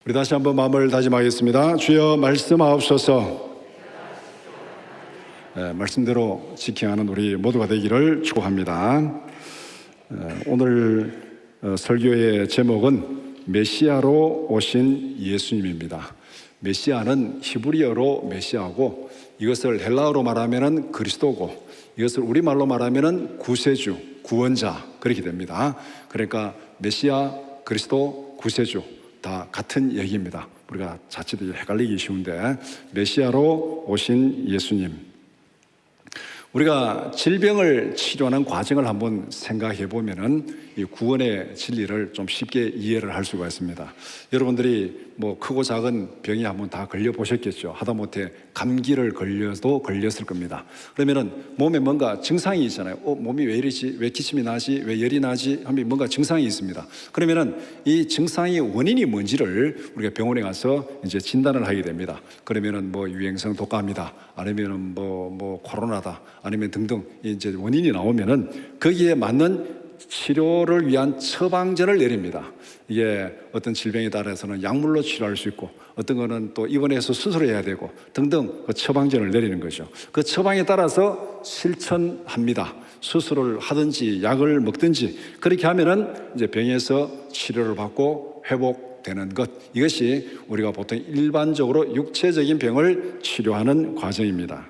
우리 다시 한번 마음을 다짐하겠습니다. 주여 말씀하옵소서. 말씀대로 지켜하는 우리 모두가 되기를 축복합니다. 오늘 설교의 제목은 메시아로 오신 예수님입니다. 메시아는 히브리어로 메시아고, 이것을 헬라어로 말하면 그리스도고, 이것을 우리말로 말하면 구세주, 구원자, 그렇게 됩니다. 그러니까 메시아, 그리스도, 구세주 다 같은 얘기입니다. 우리가 자칫 헷갈리기 쉬운데, 메시아로 오신 예수님. 우리가 질병을 치료하는 과정을 한번 생각해 보면은 이 구원의 진리를 좀 쉽게 이해를 할 수가 있습니다. 여러분들이 뭐 크고 작은 병이 한번 다 걸려 보셨겠죠. 하다못해 감기를 걸려도 걸렸을 겁니다. 그러면은 몸에 뭔가 증상이 있잖아요. 몸이 왜 이러지? 왜 기침이 나지? 왜 열이 나지? 하면 뭔가 증상이 있습니다. 그러면은 이 증상의 원인이 뭔지를 우리가 병원에 가서 이제 진단을 하게 됩니다. 그러면은 뭐 유행성 독감이다, 아니면은 뭐 코로나다, 아니면 등등 이제 원인이 나오면은 거기에 맞는 치료를 위한 처방전을 내립니다. 이게 어떤 질병에 따라서는 약물로 치료할 수 있고, 어떤 거는 또 입원해서 수술해야 되고 등등 그 처방전을 내리는 거죠. 그 처방에 따라서 실천합니다. 수술을 하든지 약을 먹든지 그렇게 하면은 이제 병에서 치료를 받고 회복되는 것, 이것이 우리가 보통 일반적으로 육체적인 병을 치료하는 과정입니다.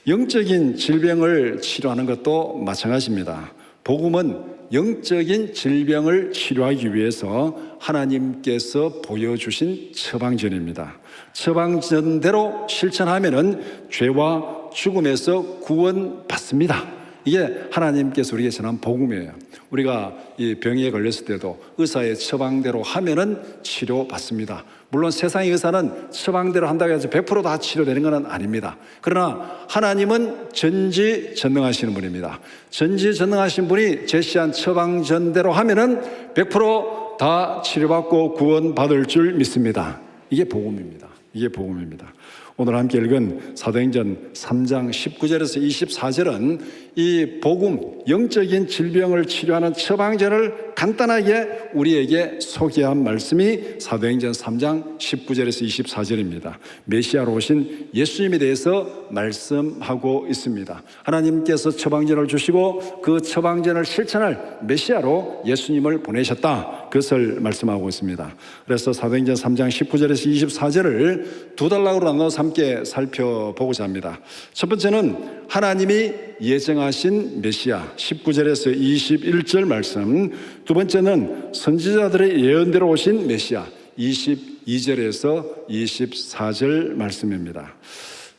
영적인 질병을 치료하는 것도 마찬가지입니다. 복음은 영적인 질병을 치료하기 위해서 하나님께서 보여주신 처방전입니다. 처방전대로 실천하면은 죄와 죽음에서 구원받습니다. 이게 하나님께서 우리에게 전한 복음이에요. 우리가 이 병에 걸렸을 때도 의사의 처방대로 하면은 치료받습니다. 물론 세상의 의사는 처방대로 한다고 해서 100% 치료되는 건 아닙니다. 그러나 하나님은 전지전능하시는 분입니다. 전지전능하신 분이 제시한 처방전대로 하면은 100% 치료받고 구원받을 줄 믿습니다. 이게 복음입니다. 이게 복음입니다. 오늘 함께 읽은 사도행전 3장 19절에서 24절은 이 복음, 영적인 질병을 치료하는 처방전을 간단하게 우리에게 소개한 말씀이 사도행전 3장 19절에서 24절입니다. 메시아로 오신 예수님에 대해서 말씀하고 있습니다. 하나님께서 처방전을 주시고 그 처방전을 실천할 메시아로 예수님을 보내셨다, 그것을 말씀하고 있습니다. 그래서 사도행전 3장 19절에서 24절을 두 단락으로 나눠서 함께 살펴보고자 합니다. 첫 번째는 하나님이 예정하신 메시아 19절에서 21절 말씀, 두 번째는 선지자들의 예언대로 오신 메시아 22절에서 24절 말씀입니다.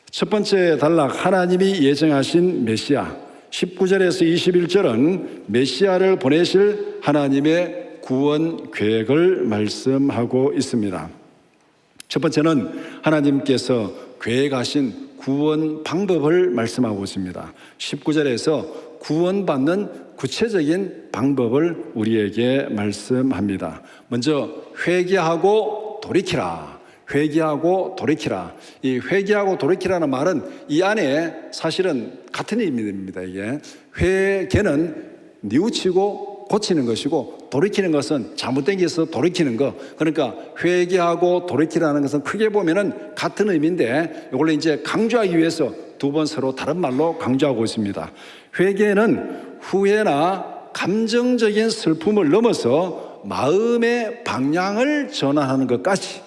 첫 번째 단락, 하나님이 예정하신 메시아 19절에서 21절은 메시아를 보내실 하나님의 구원 계획을 말씀하고 있습니다. 첫 번째는 하나님께서 계획하신 구원 방법을 말씀하고 있습니다. 19절에서 구원받는 구체적인 방법을 우리에게 말씀합니다. 먼저 회개하고 돌이키라. 회개하고 돌이키라. 이 회개하고 돌이키라는 말은 이 안에 사실은 같은 의미입니다. 이게 회개는 뉘우치고 고치는 것이고, 돌이키는 것은 잘못된 게 있어서 돌이키는 거. 그러니까 회개하고 돌이키라는 것은 크게 보면은 같은 의미인데, 이걸 이제 강조하기 위해서 두 번 서로 다른 말로 강조하고 있습니다. 회개는 후회나 감정적인 슬픔을 넘어서 마음의 방향을 전환하는 것까지,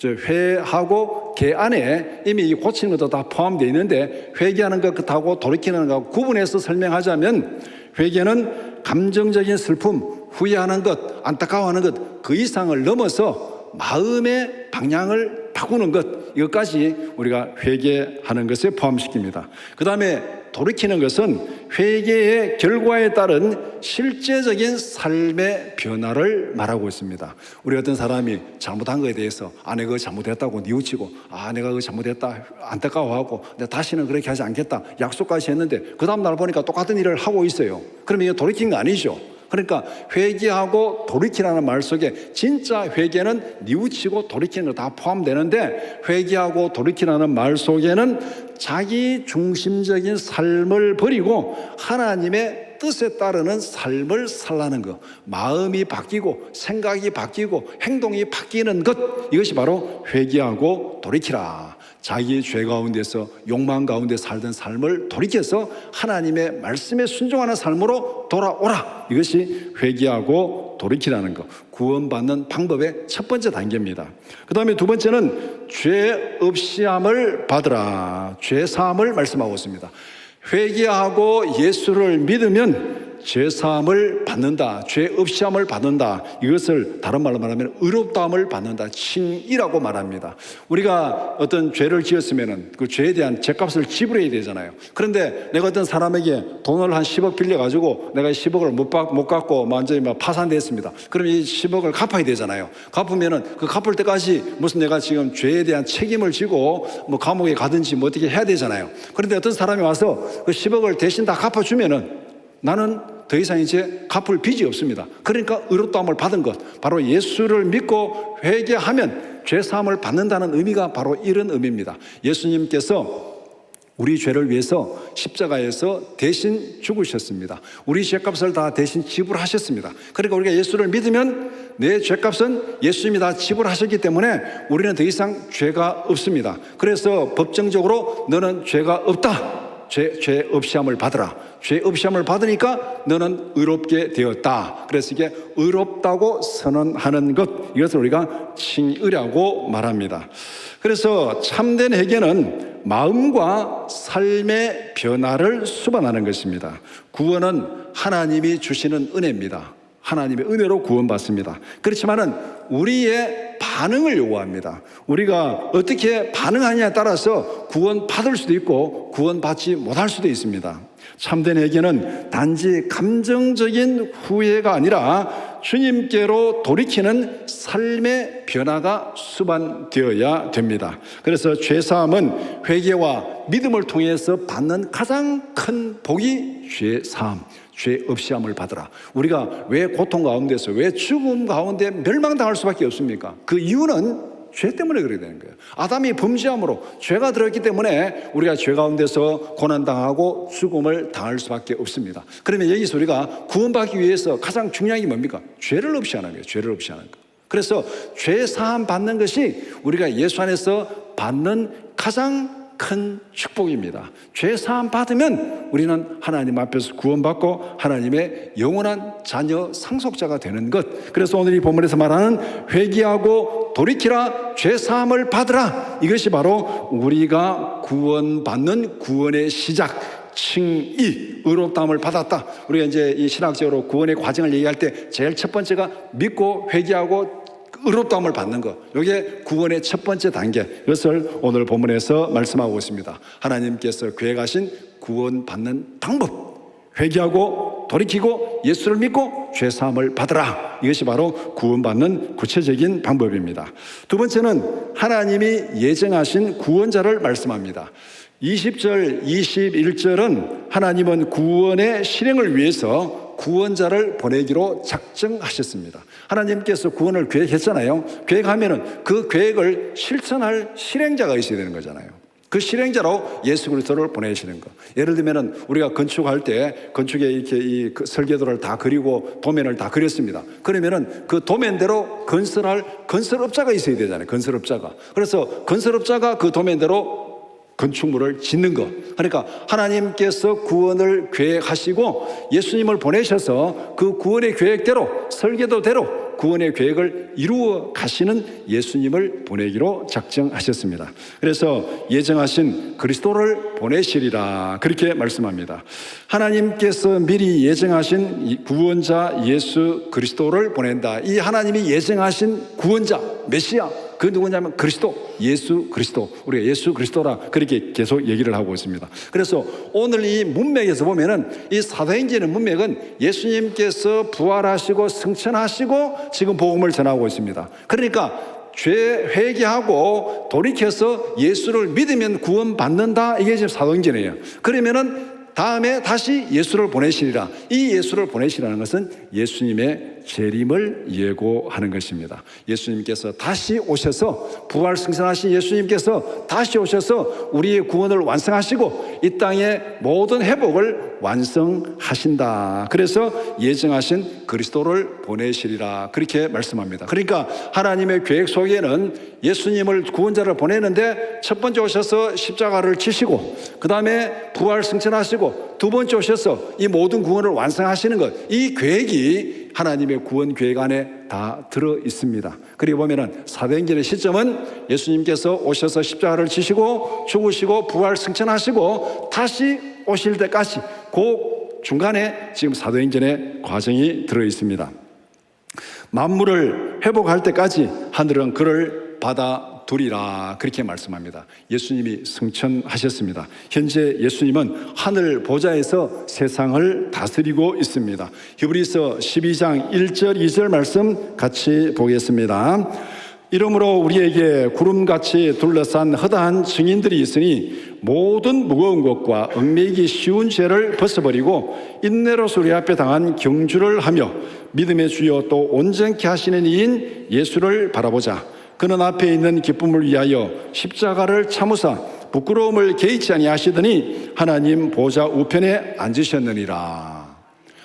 회하고 개 안에 이미 고치는 것도 다 포함되어 있는데, 회개하는 것하고 돌이키는 것하고 구분해서 설명하자면, 회개는 감정적인 슬픔, 후회하는 것, 안타까워하는 것, 그 이상을 넘어서 마음의 방향을 바꾸는 것, 이것까지 우리가 회개하는 것에 포함시킵니다. 그 다음에 돌이키는 것은 회개의 결과에 따른 실제적인 삶의 변화를 말하고 있습니다. 우리 어떤 사람이 잘못한 것에 대해서 내가 그거 잘못했다고 뉘우치고, 내가 그거 잘못했다 안타까워하고, 내가 다시는 그렇게 하지 않겠다 약속까지 했는데 그 다음 날 보니까 똑같은 일을 하고 있어요. 그러면 이거 돌이킨 거 아니죠. 그러니까 회개하고 돌이키라는 말 속에 진짜 회개는 뉘우치고 돌이키는 거 다 포함되는데, 회개하고 돌이키라는 말 속에는 자기 중심적인 삶을 버리고 하나님의 뜻에 따르는 삶을 살라는 것, 마음이 바뀌고 생각이 바뀌고 행동이 바뀌는 것, 이것이 바로 회개하고 돌이키라. 자기의 죄 가운데서 욕망 가운데 살던 삶을 돌이켜서 하나님의 말씀에 순종하는 삶으로 돌아오라. 이것이 회개하고 돌이키라는 것, 구원받는 방법의 첫 번째 단계입니다. 그 다음에 두 번째는 죄 없이함을 받으라. 죄 사함을 말씀하고 있습니다. 회개하고 예수를 믿으면 죄 사함을 받는다. 죄 없이함을 받는다. 이것을 다른 말로 말하면 의롭다함을 받는다. 칭의라고 말합니다. 우리가 어떤 죄를 지었으면 그 죄에 대한 죄값을 지불해야 되잖아요. 그런데 내가 어떤 사람에게 돈을 한 10억 빌려가지고 내가 10억을 못 갚고 완전히 파산됐습니다. 그럼 이 10억을 갚아야 되잖아요. 갚으면은 그 갚을 때까지 무슨 내가 지금 죄에 대한 책임을 지고 뭐 감옥에 가든지 뭐 어떻게 해야 되잖아요. 그런데 어떤 사람이 와서 그 10억을 대신 다 갚아주면은 나는 더 이상 이제 갚을 빚이 없습니다. 그러니까 의롭다함을 받은 것, 바로 예수를 믿고 회개하면 죄사함을 받는다는 의미가 바로 이런 의미입니다. 예수님께서 우리 죄를 위해서 십자가에서 대신 죽으셨습니다. 우리 죄값을 다 대신 지불하셨습니다. 그러니까 우리가 예수를 믿으면 내 죄값은 예수님이 다 지불하셨기 때문에 우리는 더 이상 죄가 없습니다. 그래서 법정적으로 너는 죄가 없다. 죄 없이함을 받으라. 죄 없이함을 받으니까 너는 의롭게 되었다. 그래서 이게 의롭다고 선언하는 것, 이것을 우리가 칭의라고 말합니다. 그래서 참된 회개는 마음과 삶의 변화를 수반하는 것입니다. 구원은 하나님이 주시는 은혜입니다. 하나님의 은혜로 구원받습니다. 그렇지만은 우리의 반응을 요구합니다. 우리가 어떻게 반응하냐에 따라서 구원받을 수도 있고 구원받지 못할 수도 있습니다. 참된 회개는 단지 감정적인 후회가 아니라 주님께로 돌이키는 삶의 변화가 수반되어야 됩니다. 그래서 죄사함은 회개와 믿음을 통해서 받는 가장 큰 복이 죄사함, 죄 없이함을 받으라. 우리가 왜 고통 가운데서, 왜 죽음 가운데 멸망당할 수밖에 없습니까? 그 이유는 죄 때문에 그렇게 되는 거예요. 아담이 범죄함으로 죄가 들어있기 때문에 우리가 죄 가운데서 고난당하고 죽음을 당할 수밖에 없습니다. 그러면 여기서 우리가 구원받기 위해서 가장 중요한 게 뭡니까? 죄를 없이 하는 거예요. 죄를 없이 하는 거. 그래서 죄 사함 받는 것이 우리가 예수 안에서 받는 가장 큰 축복입니다. 죄 사함 받으면 우리는 하나님 앞에서 구원받고 하나님의 영원한 자녀 상속자가 되는 것. 그래서 오늘 이 본문에서 말하는 회개하고 돌이키라, 죄 사함을 받으라, 이것이 바로 우리가 구원받는 구원의 시작, 칭의, 의롭다함을 받았다. 우리가 이제 이 신학적으로 구원의 과정을 얘기할 때 제일 첫 번째가 믿고 회개하고 의롭다함을 받는 것, 이게 구원의 첫 번째 단계. 이것을 오늘 본문에서 말씀하고 있습니다. 하나님께서 계획하신 구원받는 방법, 회개하고 돌이키고 예수를 믿고 죄사함을 받으라, 이것이 바로 구원받는 구체적인 방법입니다. 두 번째는 하나님이 예정하신 구원자를 말씀합니다. 20절, 21절은 하나님은 구원의 실행을 위해서 구원자를 보내기로 작정하셨습니다. 하나님께서 구원을 계획했잖아요. 계획하면은 그 계획을 실천할 실행자가 있어야 되는 거잖아요. 그 실행자로 예수 그리스도를 보내시는 것. 예를 들면은 우리가 건축할 때 건축에 이렇게 이 설계도를 다 그리고 도면을 다 그렸습니다. 그러면은 그 도면대로 건설할 건설업자가 있어야 되잖아요. 건설업자가. 그래서 건설업자가 그 도면대로 건축물을 짓는 것. 그러니까 하나님께서 구원을 계획하시고 예수님을 보내셔서 그 구원의 계획대로, 설계도대로 구원의 계획을 이루어 가시는 예수님을 보내기로 작정하셨습니다. 그래서 예정하신 그리스도를 보내시리라, 그렇게 말씀합니다. 하나님께서 미리 예정하신 이 구원자 예수 그리스도를 보낸다. 이 하나님이 예정하신 구원자 메시아, 그 누구냐면 그리스도, 예수 그리스도. 우리가 예수 그리스도라 그렇게 계속 얘기를 하고 있습니다. 그래서 오늘 이 문맥에서 보면은 이 사도행전의 문맥은 예수님께서 부활하시고 승천하시고 지금 복음을 전하고 있습니다. 그러니까 죄 회개하고 돌이켜서 예수를 믿으면 구원받는다, 이게 지금 사도행전이에요. 그러면은 다음에 다시 예수를 보내시리라. 이 예수를 보내시라는 것은 예수님의 재림을 예고하는 것입니다. 예수님께서 다시 오셔서, 부활 승천하신 예수님께서 다시 오셔서 우리의 구원을 완성하시고 이 땅의 모든 회복을 완성하신다. 그래서 예정하신 그리스도를 보내시리라, 그렇게 말씀합니다. 그러니까 하나님의 계획 속에는 예수님을, 구원자를 보내는데 첫 번째 오셔서 십자가를 지시고, 그 다음에 부활 승천하시고, 두 번째 오셔서 이 모든 구원을 완성하시는 것, 이 계획이 하나님의 구원 계획 안에 다 들어 있습니다. 그리고 보면은 사도행전의 시점은 예수님께서 오셔서 십자가를 지시고 죽으시고 부활 승천하시고 다시 오실 때까지, 그 중간에 지금 사도행전의 과정이 들어 있습니다. 만물을 회복할 때까지 하늘은 그를 받아두리라, 그렇게 말씀합니다. 예수님이 승천하셨습니다. 현재 예수님은 하늘 보좌에서 세상을 다스리고 있습니다. 히브리서 12장 1절 2절 말씀 같이 보겠습니다. 이러므로 우리에게 구름같이 둘러싼 허다한 증인들이 있으니 모든 무거운 것과 얽매이기 쉬운 죄를 벗어버리고 인내로서 우리 앞에 당한 경주를 하며 믿음의 주여 또 온전케 하시는 이인 예수를 바라보자. 그는 앞에 있는 기쁨을 위하여 십자가를 참으사 부끄러움을 개의치 아니하시더니 하나님 보좌 우편에 앉으셨느니라.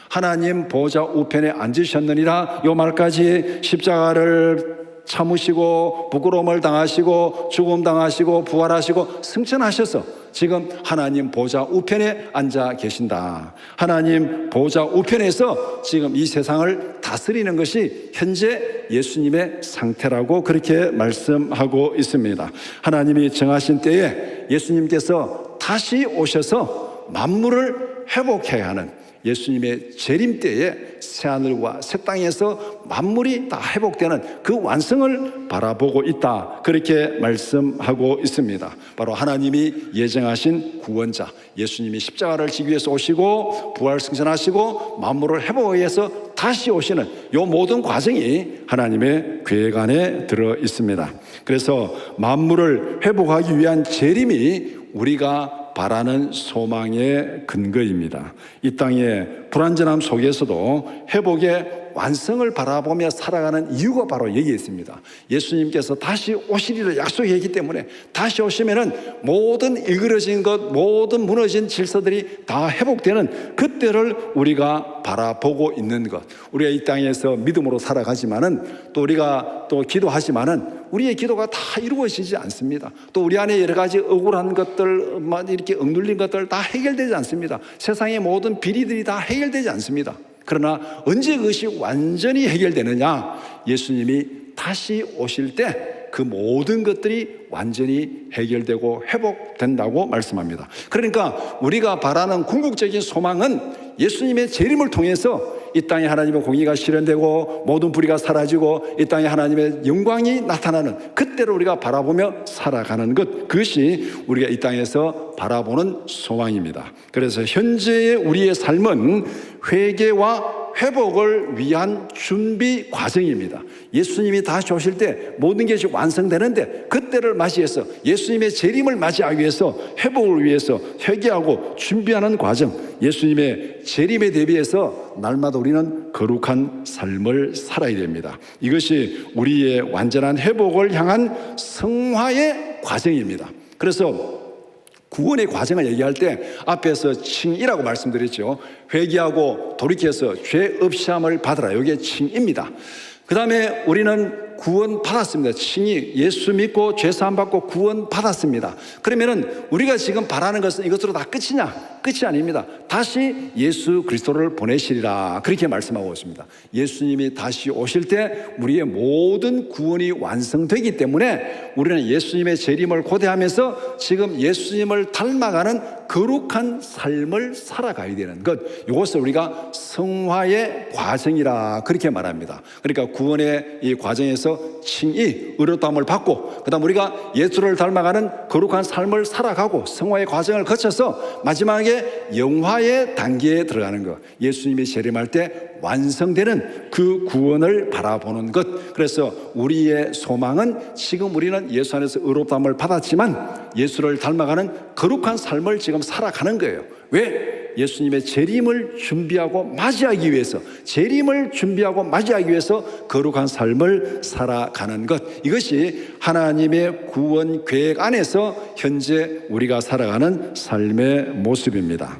하나님 보좌 우편에 앉으셨느니라. 요 말까지 십자가를 참으시고 부끄러움을 당하시고 죽음 당하시고 부활하시고 승천하셔서 지금 하나님 보좌 우편에 앉아 계신다. 하나님 보좌 우편에서 지금 이 세상을 다스리는 것이 현재 예수님의 상태라고 그렇게 말씀하고 있습니다. 하나님이 정하신 때에 예수님께서 다시 오셔서 만물을 회복해야 하는 예수님의 재림 때에 새하늘과 새 땅에서 만물이 다 회복되는 그 완성을 바라보고 있다, 그렇게 말씀하고 있습니다. 바로 하나님이 예정하신 구원자 예수님이 십자가를 지기 위해서 오시고 부활 승천하시고 만물을 회복하기 위해서 다시 오시는 이 모든 과정이 하나님의 계획 안에 들어 있습니다. 그래서 만물을 회복하기 위한 재림이 우리가 바라는 소망의 근거입니다. 이 땅의 불완전함 속에서도 회복의 완성을 바라보며 살아가는 이유가 바로 여기에 있습니다. 예수님께서 다시 오시리를 약속했기 때문에 다시 오시면은 모든 일그러진 것, 모든 무너진 질서들이 다 회복되는 그때를 우리가 바라보고 있는 것. 우리가 이 땅에서 믿음으로 살아가지만은 또 우리가 또 기도하지만은 우리의 기도가 다 이루어지지 않습니다. 또 우리 안에 여러 가지 억울한 것들, 이렇게 억눌린 것들 다 해결되지 않습니다. 세상의 모든 비리들이 다 해결되지 않습니다. 그러나 언제 그것이 완전히 해결되느냐? 예수님이 다시 오실 때 그 모든 것들이 완전히 해결되고 회복된다고 말씀합니다. 그러니까 우리가 바라는 궁극적인 소망은 예수님의 재림을 통해서 이 땅에 하나님의 공의가 실현되고 모든 불의가 사라지고 이 땅에 하나님의 영광이 나타나는 그때를 우리가 바라보며 살아가는 것, 그것이 우리가 이 땅에서 바라보는 소망입니다. 그래서 현재의 우리의 삶은 회개와 회복을 위한 준비 과정입니다. 예수님이 다시 오실 때 모든 것이 완성되는데 그때를 맞이해서 예수님의 재림을 맞이하기 위해서 회복을 위해서 회개하고 준비하는 과정, 예수님의 재림에 대비해서 날마다 우리는 거룩한 삶을 살아야 됩니다. 이것이 우리의 완전한 회복을 향한 성화의 과정입니다. 그래서 구원의 과정을 얘기할 때 앞에서 칭이라고 말씀드렸죠. 회개하고 돌이켜서 죄 없이 함을 받으라. 이게 칭입니다. 그 다음에 우리는 구원 받았습니다. 칭이 예수 믿고 죄 사함 받고 구원 받았습니다. 그러면은 우리가 지금 바라는 것은 이것으로 다 끝이냐? 끝이 아닙니다. 다시 예수 그리스도를 보내시리라, 그렇게 말씀하고 있습니다. 예수님이 다시 오실 때 우리의 모든 구원이 완성되기 때문에 우리는 예수님의 재림을 고대하면서 지금 예수님을 닮아가는 거룩한 삶을 살아가야 되는 것, 이것을 우리가 성화의 과정이라 그렇게 말합니다. 그러니까 구원의 이 과정에서 칭의, 의롭다함을 받고 그 다음 우리가 예수를 닮아가는 거룩한 삶을 살아가고 성화의 과정을 거쳐서 마지막에 영화의 단계에 들어가는 것, 예수님이 재림할 때 완성되는 그 구원을 바라보는 것. 그래서 우리의 소망은 지금 우리는 예수 안에서 의롭다함을 받았지만 예수를 닮아가는 거룩한 삶을 지금 살아가는 거예요. 왜? 예수님의 재림을 준비하고 맞이하기 위해서, 재림을 준비하고 맞이하기 위해서 거룩한 삶을 살아가는 것, 이것이 하나님의 구원 계획 안에서 현재 우리가 살아가는 삶의 모습입니다.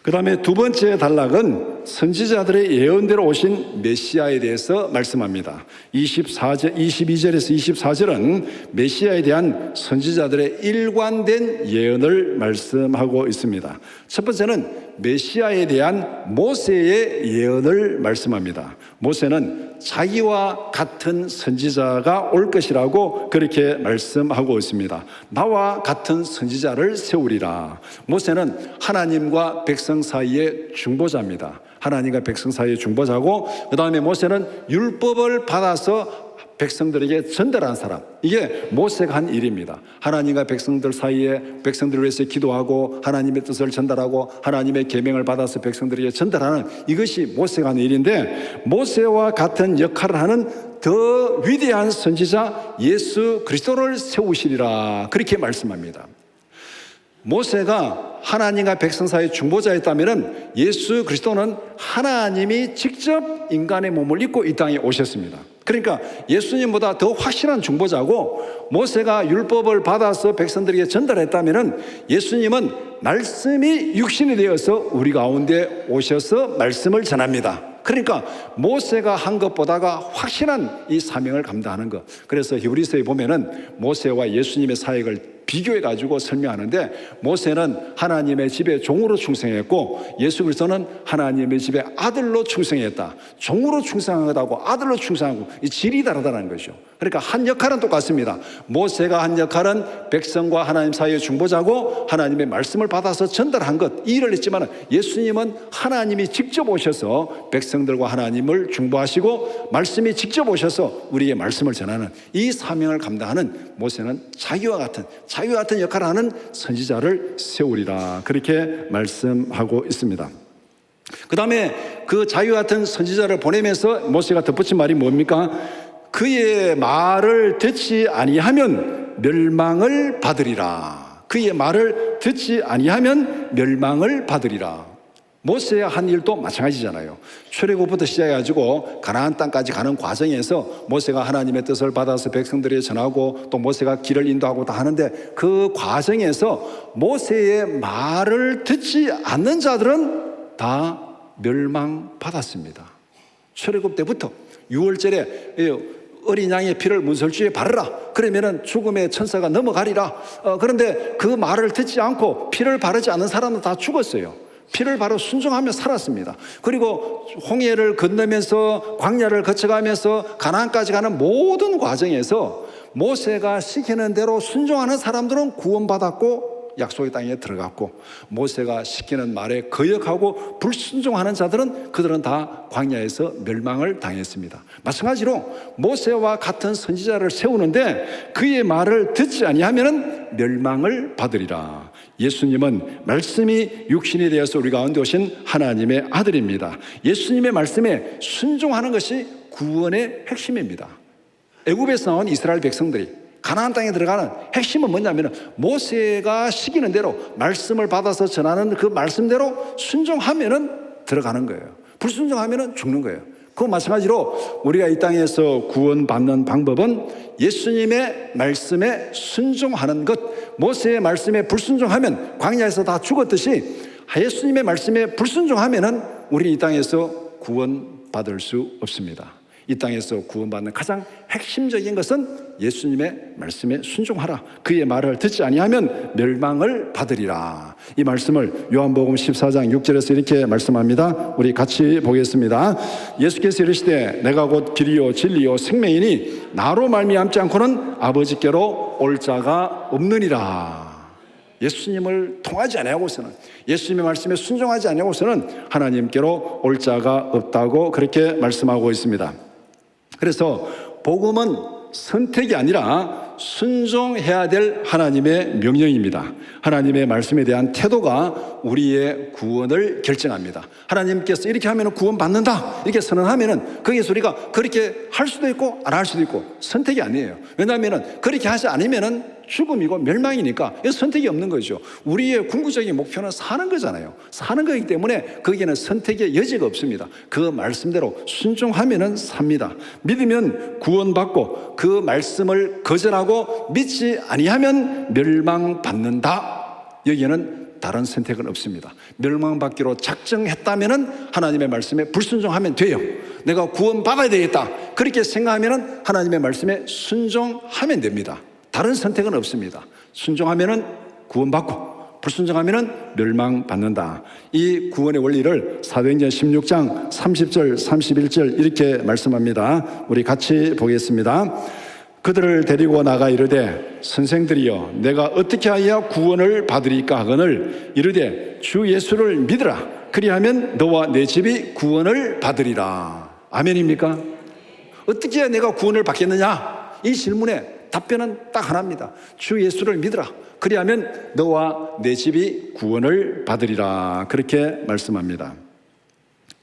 그 다음에 두 번째 단락은 선지자들의 예언대로 오신 메시아에 대해서 말씀합니다. 22절에서 24절은 메시아에 대한 선지자들의 일관된 예언을 말씀하고 있습니다. 첫 번째는 메시아에 대한 모세의 예언을 말씀합니다. 모세는 자기와 같은 선지자가 올 것이라고 그렇게 말씀하고 있습니다. 나와 같은 선지자를 세우리라. 모세는 하나님과 백성 사이의 중보자입니다. 하나님과 백성 사이의 중보자고, 그 다음에 모세는 율법을 받아서 백성들에게 전달한 사람, 이게 모세가 한 일입니다. 하나님과 백성들 사이에 백성들을 위해서 기도하고 하나님의 뜻을 전달하고 하나님의 계명을 받아서 백성들에게 전달하는, 이것이 모세가 한 일인데, 모세와 같은 역할을 하는 더 위대한 선지자 예수 그리스도를 세우시리라, 그렇게 말씀합니다. 모세가 하나님과 백성 사이의 중보자였다면 예수 그리스도는 하나님이 직접 인간의 몸을 입고 이 땅에 오셨습니다. 그러니까 예수님보다 더 확실한 중보자고, 모세가 율법을 받아서 백성들에게 전달했다면 예수님은 말씀이 육신이 되어서 우리 가운데 오셔서 말씀을 전합니다. 그러니까 모세가 한 것보다가 확실한 이 사명을 감당하는 것. 그래서 히브리서에 보면은 모세와 예수님의 사역을 비교해 가지고 설명하는데, 모세는 하나님의 집에 종으로 충성했고 예수 그리스도는 하나님의 집에 아들로 충성했다. 종으로 충성하다고 아들로 충성하고 이 질이 다르다는 거죠. 그러니까 한 역할은 똑같습니다. 모세가 한 역할은 백성과 하나님 사이의 중보자고 하나님의 말씀을 받아서 전달한 것, 이 일을 했지만 예수님은 하나님이 직접 오셔서 백성들과 하나님을 중보하시고 말씀이 직접 오셔서 우리에게 말씀을 전하는 이 사명을 감당하는, 모세는 자기와 같은 역할을 하는 선지자를 세우리라, 그렇게 말씀하고 있습니다. 그 다음에 그 자기와 같은 선지자를 보내면서 모세가 덧붙인 말이 뭡니까? 그의 말을 듣지 아니하면 멸망을 받으리라. 그의 말을 듣지 아니하면 멸망을 받으리라. 모세의 한 일도 마찬가지잖아요. 출애굽부터 시작해가지고 가나안 땅까지 가는 과정에서 모세가 하나님의 뜻을 받아서 백성들에게 전하고 또 모세가 길을 인도하고 다 하는데, 그 과정에서 모세의 말을 듣지 않는 자들은 다 멸망받았습니다. 출애굽 때부터 6월절에 어린 양의 피를 문설주에 바르라, 그러면은 죽음의 천사가 넘어가리라. 그런데 그 말을 듣지 않고 피를 바르지 않는 사람은 다 죽었어요. 피를 바로 순종하며 살았습니다. 그리고 홍해를 건너면서 광야를 거쳐가면서 가나안까지 가는 모든 과정에서 모세가 시키는 대로 순종하는 사람들은 구원받았고 약속의 땅에 들어갔고, 모세가 시키는 말에 거역하고 불순종하는 자들은 그들은 다 광야에서 멸망을 당했습니다. 마찬가지로 모세와 같은 선지자를 세우는데 그의 말을 듣지 아니하면 멸망을 받으리라. 예수님은 말씀이 육신이 되어서 우리 가운데 오신 하나님의 아들입니다. 예수님의 말씀에 순종하는 것이 구원의 핵심입니다. 애굽에서 나온 이스라엘 백성들이 가나안 땅에 들어가는 핵심은 뭐냐면, 모세가 시키는 대로 말씀을 받아서 전하는 그 말씀대로 순종하면은 들어가는 거예요. 불순종하면은 죽는 거예요. 그 마찬가지로 우리가 이 땅에서 구원받는 방법은 예수님의 말씀에 순종하는 것. 모세의 말씀에 불순종하면 광야에서 다 죽었듯이 예수님의 말씀에 불순종하면은 우리 이 땅에서 구원받을 수 없습니다. 이 땅에서 구원받는 가장 핵심적인 것은 예수님의 말씀에 순종하라. 그의 말을 듣지 아니하면 멸망을 받으리라. 이 말씀을 요한복음 14장 6절에서 이렇게 말씀합니다. 우리 같이 보겠습니다. 예수께서 이르시되 내가 곧 길이요 진리요 생명이니 나로 말미암지 않고는 아버지께로 올 자가 없느니라. 예수님을 통하지 아니하고서는, 예수님의 말씀에 순종하지 아니하고서는 하나님께로 올 자가 없다고 그렇게 말씀하고 있습니다. 그래서 복음은 선택이 아니라 순종해야 될 하나님의 명령입니다. 하나님의 말씀에 대한 태도가 우리의 구원을 결정합니다. 하나님께서 이렇게 하면 구원받는다 이렇게 선언하면 거기에서 우리가 그렇게 할 수도 있고 안 할 수도 있고 선택이 아니에요. 왜냐하면 그렇게 하지 않으면 죽음이고 멸망이니까 선택이 없는 거죠. 우리의 궁극적인 목표는 사는 거잖아요. 사는 거기 때문에 거기에는 선택의 여지가 없습니다. 그 말씀대로 순종하면 삽니다. 믿으면 구원받고 그 말씀을 거절하고 믿지 아니하면 멸망받는다. 여기에는 다른 선택은 없습니다. 멸망받기로 작정했다면 하나님의 말씀에 불순종하면 돼요. 내가 구원받아야 되겠다 그렇게 생각하면 하나님의 말씀에 순종하면 됩니다. 다른 선택은 없습니다. 순종하면 구원받고 불순종하면 멸망받는다. 이 구원의 원리를 사도행전 16장 30절 31절 이렇게 말씀합니다. 우리 같이 보겠습니다. 그들을 데리고 나가 이르되 선생들이여 내가 어떻게 하여 구원을 받으리까 하거늘 이르되 주 예수를 믿으라 그리하면 너와 내 집이 구원을 받으리라. 아멘입니까? 어떻게 해야 내가 구원을 받겠느냐? 이 질문에 답변은 딱 하나입니다. 주 예수를 믿으라. 그리하면 너와 내 집이 구원을 받으리라. 그렇게 말씀합니다.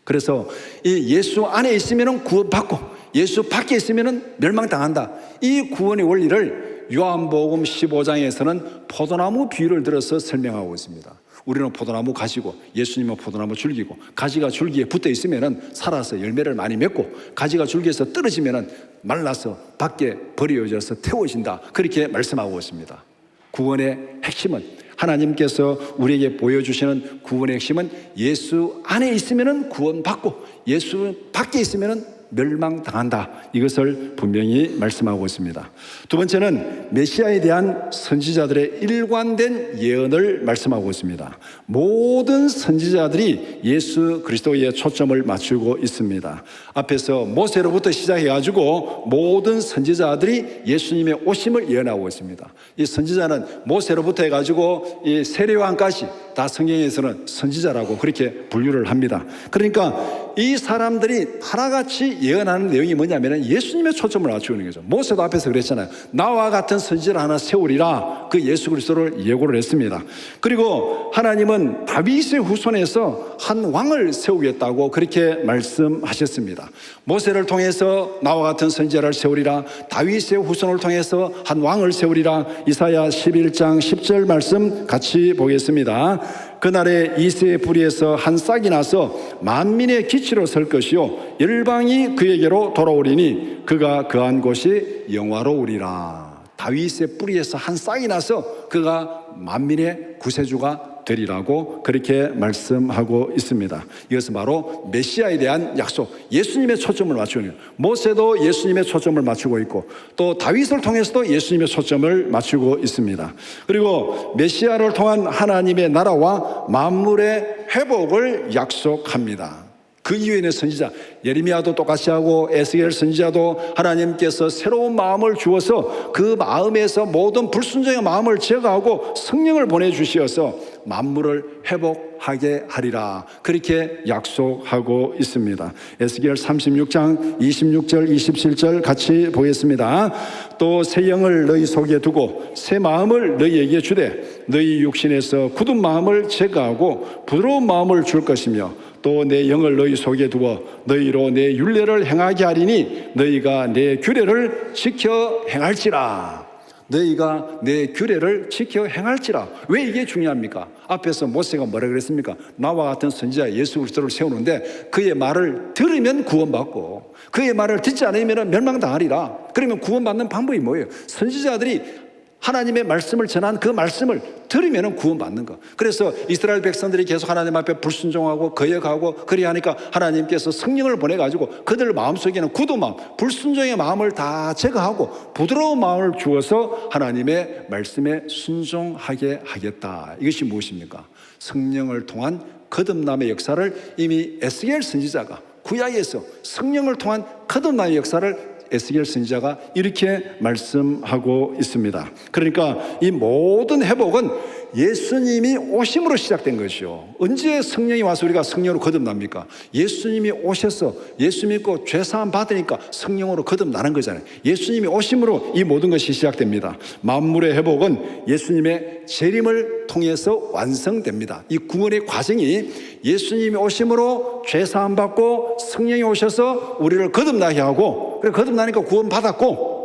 그래서 이 예수 안에 있으면 구원받고 예수 밖에 있으면 멸망당한다. 이 구원의 원리를 요한복음 15장에서는 포도나무 비유를 들어서 설명하고 있습니다. 우리는 포도나무 가지고 예수님은 포도나무 줄기고 가지가 줄기에 붙어 있으면 살아서 열매를 많이 맺고 가지가 줄기에서 떨어지면 말라서 밖에 버려져서 태워진다. 그렇게 말씀하고 있습니다. 구원의 핵심은 하나님께서 우리에게 보여주시는 구원의 핵심은 예수 안에 있으면 구원받고 예수 밖에 있으면 멸망당한다. 이것을 분명히 말씀하고 있습니다. 두 번째는 메시아에 대한 선지자들의 일관된 예언을 말씀하고 있습니다. 모든 선지자들이 예수 그리스도에 초점을 맞추고 있습니다. 앞에서 모세로부터 시작해가지고 모든 선지자들이 예수님의 오심을 예언하고 있습니다. 이 선지자는 모세로부터 해가지고 이 세례요한까지 다 성경에서는 선지자라고 그렇게 분류를 합니다. 그러니까 이 사람들이 하나같이 예언하는 내용이 뭐냐면 예수님의 초점을 맞추는 거죠. 모세도 앞에서 그랬잖아요. 나와 같은 선지자를 하나 세우리라. 그 예수 그리스도를 예고를 했습니다. 그리고 하나님은 다윗의 후손에서 한 왕을 세우겠다고 그렇게 말씀하셨습니다. 모세를 통해서 나와 같은 선지자를 세우리라. 다윗의 후손을 통해서 한 왕을 세우리라. 이사야 11장 10절 말씀 같이 보겠습니다. 그날에 이새의 뿌리에서 한 싹이 나서 만민의 기치로 설 것이요 열방이 그에게로 돌아오리니 그가 거한 곳이 영화로우리라. 다윗의 뿌리에서 한 싹이 나서 그가 만민의 구세주가 되리라고 그렇게 말씀하고 있습니다. 이것은 바로 메시아에 대한 약속, 예수님의 초점을 맞추는 거예요. 모세도 예수님의 초점을 맞추고 있고 또 다윗을 통해서도 예수님의 초점을 맞추고 있습니다. 그리고 메시아를 통한 하나님의 나라와 만물의 회복을 약속합니다. 그 이후에는 선지자 예레미야도 똑같이 하고 에스겔 선지자도 하나님께서 새로운 마음을 주어서 그 마음에서 모든 불순종의 마음을 제거하고 성령을 보내주시어서 만물을 회복하게 하리라. 그렇게 약속하고 있습니다. 에스겔 36장 26절 27절 같이 보겠습니다. 또 새 영을 너희 속에 두고 새 마음을 너희에게 주되 너희 육신에서 굳은 마음을 제거하고 부드러운 마음을 줄 것이며 또 내 영을 너희 속에 두어 너희로 내 율례를 행하게 하리니 너희가 내 규례를 지켜 행할지라. 너희가 내 규례를 지켜 행할지라. 왜 이게 중요합니까? 앞에서 모세가 뭐라 그랬습니까? 나와 같은 선지자 예수 그리스도를 세우는데 그의 말을 들으면 구원받고 그의 말을 듣지 않으면 멸망당하리라. 그러면 구원받는 방법이 뭐예요? 선지자들이 하나님의 말씀을 전한 그 말씀을 들으면 구원받는 것. 그래서 이스라엘 백성들이 계속 하나님 앞에 불순종하고 거역하고 그리하니까 하나님께서 성령을 보내가지고 그들 마음속에는 굳은 마음, 불순종의 마음을 다 제거하고 부드러운 마음을 주어서 하나님의 말씀에 순종하게 하겠다. 이것이 무엇입니까? 성령을 통한 거듭남의 역사를 이미 에스겔 선지자가 구약에서 성령을 통한 거듭남의 역사를 에스겔 선지자가 이렇게 말씀하고 있습니다. 그러니까 이 모든 회복은 예수님이 오심으로 시작된 것이요. 언제 성령이 와서 우리가 성령으로 거듭납니까? 예수님이 오셔서 예수 믿고 죄사함 받으니까 성령으로 거듭나는 거잖아요. 예수님이 오심으로 이 모든 것이 시작됩니다. 만물의 회복은 예수님의 재림을 통해서 완성됩니다. 이 구원의 과정이 예수님이 오심으로 죄사함 받고 성령이 오셔서 우리를 거듭나게 하고, 그래 거듭나니까 구원 받았고,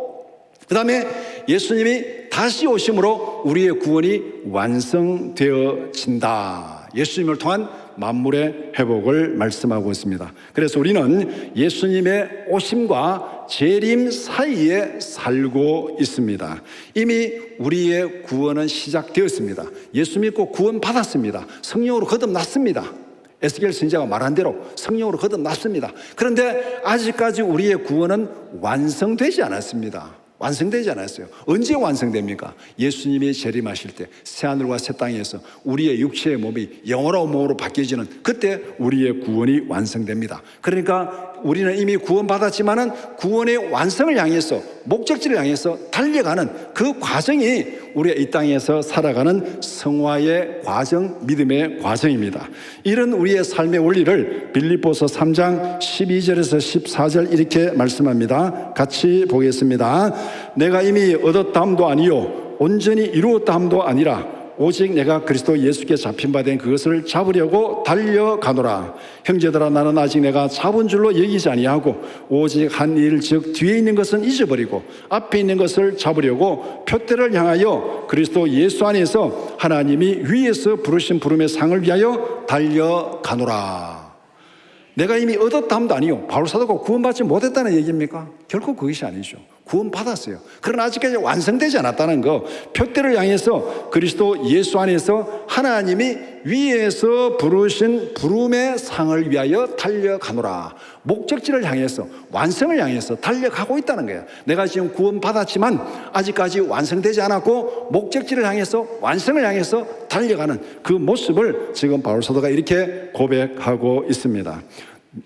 그 다음에 예수님이 다시 오심으로 우리의 구원이 완성되어진다. 예수님을 통한 만물의 회복을 말씀하고 있습니다. 그래서 우리는 예수님의 오심과 재림 사이에 살고 있습니다. 이미 우리의 구원은 시작되었습니다. 예수 믿고 구원 받았습니다. 성령으로 거듭났습니다. 에스겔 선지자가 말한 대로 성령으로 거듭났습니다. 그런데 아직까지 우리의 구원은 완성되지 않았습니다. 완성되지 않았어요. 언제 완성됩니까? 예수님이 재림하실 때 새하늘과 새 땅에서 우리의 육체의 몸이 영원한 몸으로 바뀌어지는 그때 우리의 구원이 완성됩니다. 그러니까 우리는 이미 구원받았지만은 구원의 완성을 향해서, 목적지를 향해서 달려가는 그 과정이 우리가 이 땅에서 살아가는 성화의 과정, 믿음의 과정입니다. 이런 우리의 삶의 원리를 빌립보서 3장 12절에서 14절 이렇게 말씀합니다. 같이 보겠습니다. 내가 이미 얻었다함도 아니요 온전히 이루었다함도 아니라 오직 내가 그리스도 예수께 잡힌 바 된 그것을 잡으려고 달려가노라. 형제들아, 나는 아직 내가 잡은 줄로 여기지 아니하고 오직 한 일, 즉 뒤에 있는 것은 잊어버리고 앞에 있는 것을 잡으려고 표대를 향하여 그리스도 예수 안에서 하나님이 위에서 부르신 부름의 상을 위하여 달려가노라. 내가 이미 얻었다함도 아니요, 바울 사도가 구원받지 못했다는 얘기입니까? 결코 그것이 아니죠. 구원받았어요. 그러나 아직까지 완성되지 않았다는 거, 표대를 향해서 그리스도 예수 안에서 하나님이 위에서 부르신 부름의 상을 위하여 달려가노라. 목적지를 향해서, 완성을 향해서 달려가고 있다는 거예요. 내가 지금 구원받았지만 아직까지 완성되지 않았고 목적지를 향해서, 완성을 향해서 달려가는 그 모습을 지금 바울 사도가 이렇게 고백하고 있습니다.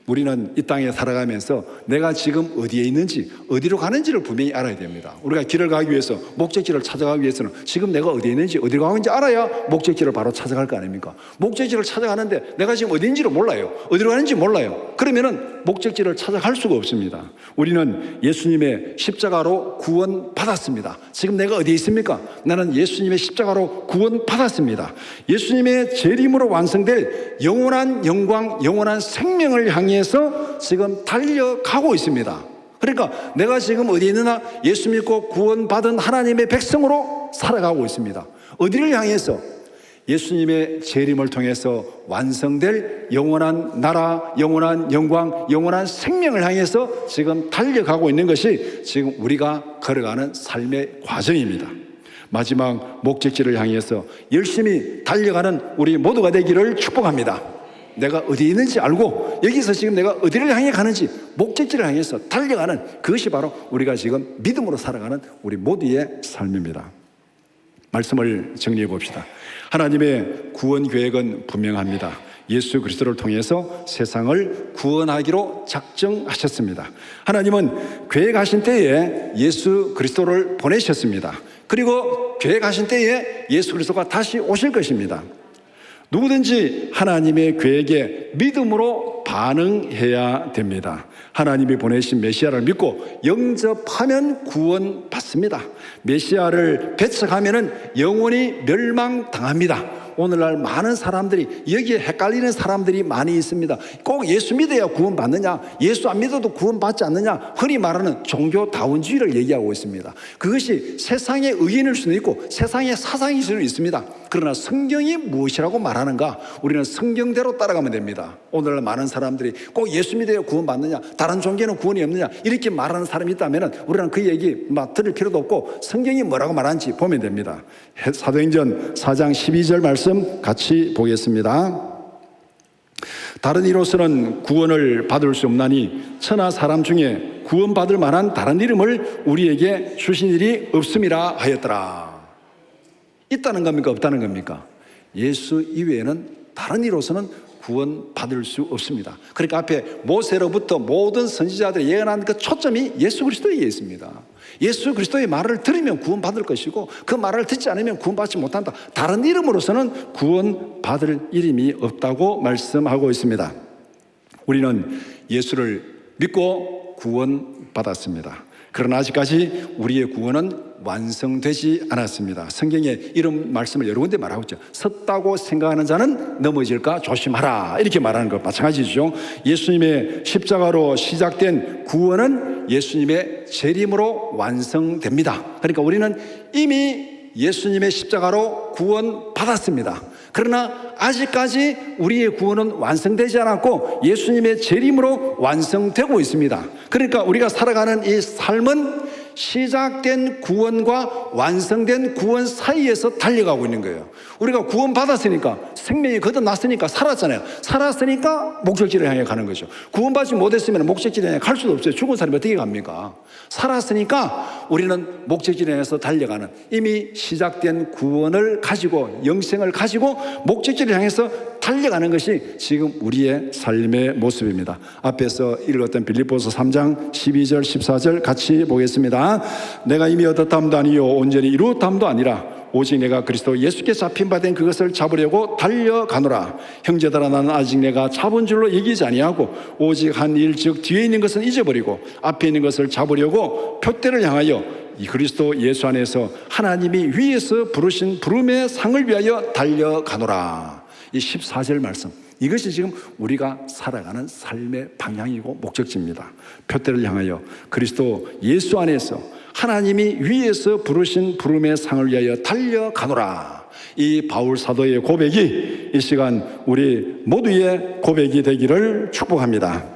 우리는 이 땅에 살아가면서 내가 지금 어디에 있는지, 어디로 가는지를 분명히 알아야 됩니다. 우리가 길을 가기 위해서, 목적지를 찾아가기 위해서는 지금 내가 어디에 있는지, 어디로 가고 있는지 알아야 목적지를 바로 찾아갈 거 아닙니까? 목적지를 찾아가는데 내가 지금 어디 있는지를 몰라요. 어디로 가는지 몰라요. 그러면은 목적지를 찾아갈 수가 없습니다. 우리는 예수님의 십자가로 구원받았습니다. 지금 내가 어디에 있습니까? 나는 예수님의 십자가로 구원받았습니다. 예수님의 재림으로 완성될 영원한 영광, 영원한 생명을 향해서 지금 달려가고 있습니다. 그러니까 내가 지금 어디에 있느냐? 예수 믿고 구원받은 하나님의 백성으로 살아가고 있습니다. 어디를 향해서? 예수님의 재림을 통해서 완성될 영원한 나라, 영원한 영광, 영원한 생명을 향해서 지금 달려가고 있는 것이 지금 우리가 걸어가는 삶의 과정입니다. 마지막 목적지를 향해서 열심히 달려가는 우리 모두가 되기를 축복합니다. 내가 어디에 있는지 알고 여기서 지금 내가 어디를 향해 가는지, 목적지를 향해서 달려가는 그것이 바로 우리가 지금 믿음으로 살아가는 우리 모두의 삶입니다. 말씀을 정리해 봅시다. 하나님의 구원 계획은 분명합니다. 예수 그리스도를 통해서 세상을 구원하기로 작정하셨습니다. 하나님은 계획하신 때에 예수 그리스도를 보내셨습니다. 그리고 계획하신 때에 예수 그리스도가 다시 오실 것입니다. 누구든지 하나님의 계획에 믿음으로 반응해야 됩니다. 하나님이 보내신 메시아를 믿고 영접하면 구원받습니다. 메시아를 배척하면 영원히 멸망당합니다. 오늘날 많은 사람들이, 여기에 헷갈리는 사람들이 많이 있습니다. 꼭 예수 믿어야 구원받느냐, 예수 안 믿어도 구원받지 않느냐, 흔히 말하는 종교다원주의를 얘기하고 있습니다. 그것이 세상의 의견일 수는 있고 세상의 사상일 수는 있습니다. 그러나 성경이 무엇이라고 말하는가? 우리는 성경대로 따라가면 됩니다. 오늘날 많은 사람들이 꼭 예수 믿어야 구원받느냐, 다른 종교는 구원이 없느냐, 이렇게 말하는 사람이 있다면 우리는 그 얘기 들을 필요도 없고 성경이 뭐라고 말하는지 보면 됩니다. 사도행전 4장 12절 말씀 같이 보겠습니다. 다른 이로서는 구원을 받을 수 없나니 천하 사람 중에 구원받을 만한 다른 이름을 우리에게 주신 일이 없음이라 하였더라. 있다는 겁니까? 없다는 겁니까? 예수 이외에는 다른 이로서는 구원받을 수 없습니다. 그러니까 앞에 모세로부터 모든 선지자들이 예언한 그 초점이 예수 그리스도에 있습니다. 예수 그리스도의 말을 들으면 구원받을 것이고 그 말을 듣지 않으면 구원받지 못한다. 다른 이름으로서는 구원받을 이름이 없다고 말씀하고 있습니다. 우리는 예수를 믿고 구원받았습니다. 그러나 아직까지 우리의 구원은 완성되지 않았습니다. 성경에 이런 말씀을 여러 군데 말하고 있죠. 섰다고 생각하는 자는 넘어질까 조심하라, 이렇게 말하는 것 마찬가지죠. 예수님의 십자가로 시작된 구원은 예수님의 재림으로 완성됩니다. 그러니까 우리는 이미 예수님의 십자가로 구원받았습니다. 그러나 아직까지 우리의 구원은 완성되지 않았고 예수님의 재림으로 완성되고 있습니다. 그러니까 우리가 살아가는 이 삶은 시작된 구원과 완성된 구원 사이에서 달려가고 있는 거예요. 우리가 구원받았으니까, 생명이 거듭났으니까, 살았잖아요. 살았으니까 목적지를 향해 가는 거죠. 구원받지 못했으면 목적지를 향해 갈 수도 없어요. 죽은 사람이 어떻게 갑니까? 살았으니까 우리는 목적지를 향해서 달려가는, 이미 시작된 구원을 가지고, 영생을 가지고 목적지를 향해서 달려가는 것이 지금 우리의 삶의 모습입니다. 앞에서 읽었던 빌립보서 3장 12절 14절 같이 보겠습니다. 내가 이미 얻었담도 아니요 온전히 이루었담도 아니라 오직 내가 그리스도 예수께 잡힌 바 된 그것을 잡으려고 달려가노라. 형제들아, 나는 아직 내가 잡은 줄로 여기지 아니하고 오직 한 일, 즉 뒤에 있는 것은 잊어버리고 앞에 있는 것을 잡으려고 표대를 향하여 이 그리스도 예수 안에서 하나님이 위에서 부르신 부름의 상을 위하여 달려가노라. 이 14절 말씀, 이것이 지금 우리가 살아가는 삶의 방향이고 목적지입니다. 표대를 향하여 그리스도 예수 안에서 하나님이 위에서 부르신 부름의 상을 위하여 달려가노라. 이 바울 사도의 고백이 이 시간 우리 모두의 고백이 되기를 축복합니다.